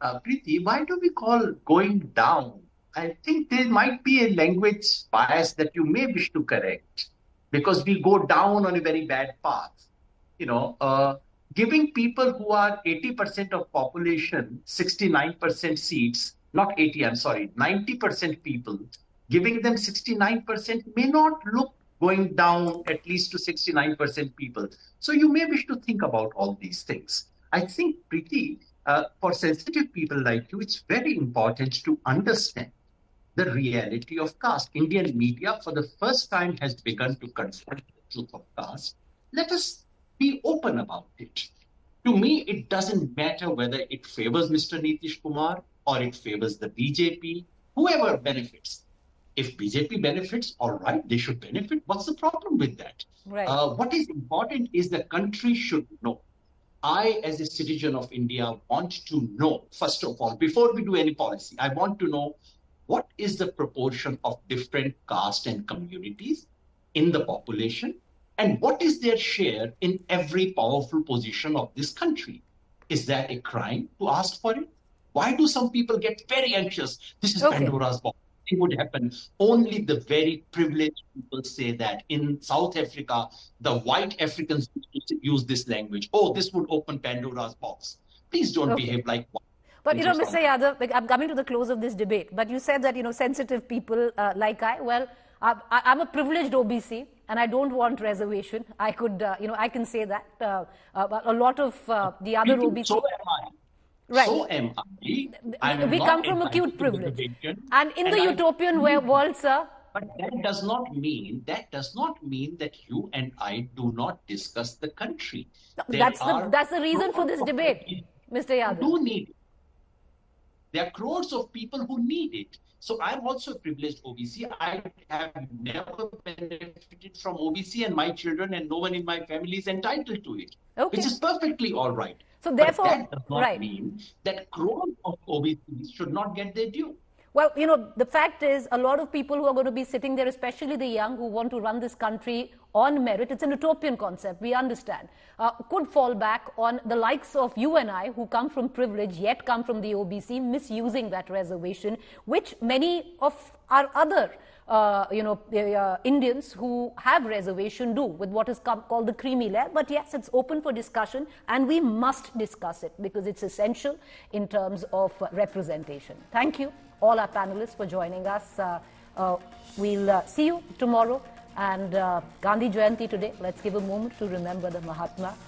Preeti, why do we call going down? I think there might be a language bias that you may wish to correct because we go down on a very bad path. Giving people who are 80% of population 69% seats, not 80, I'm sorry, 90% people, giving them 69% may not look going down at least to 69% people. So you may wish to think about all these things. I think, Preeti, for sensitive people like you, it's very important to understand the reality of caste. Indian media, for the first time, has begun to confront the truth of caste. Let us be open about it. To me, it doesn't matter whether it favors Mr. Nitish Kumar or it favors the BJP, whoever benefits. If BJP benefits, all right, they should benefit. What's the problem with that?
Right.
What is important is the country should know. I, as a citizen of India, want to know, first of all, before we do any policy, I want to know what is the proportion of different caste and communities in the population and what is their share in every powerful position of this country. Is that a crime to ask for it? Why do some people get very anxious? This is Pandora's box. It would happen. Only the very privileged people say that. In South Africa, the white Africans use this language. Oh, this would open Pandora's box. Please don't behave like one.
But, Mr. Yadav, I'm coming to the close of this debate. But you said that, sensitive people like I'm a privileged OBC and I don't want reservation. I could, I can say that. But a lot of the other OBC.
So am I.
Right.
So am I.
We come from acute privilege. And in the utopian world, sir.
But that does not mean that you and I do not discuss the country.
That's the reason for this debate, Mr. Yadav.
Who need it? There are crores of people who need it. So I'm also a privileged OBC. I have never benefited from OBC and my children and no one in my family is entitled to it, which is perfectly all right.
So therefore,
but that does not mean that crores of OBCs should not get their due.
Well, the fact is a lot of people who are going to be sitting there, especially the young who want to run this country on merit, it's an utopian concept, we understand, could fall back on the likes of you and I who come from privilege, yet come from the OBC, misusing that reservation, which many of our other Indians who have reservation do with what is called the creamy layer. But yes, it's open for discussion and we must discuss it because it's essential in terms of representation. Thank you, all our panelists, for joining us. We'll see you tomorrow. And Gandhi Jayanti today, let's give a moment to remember the Mahatma.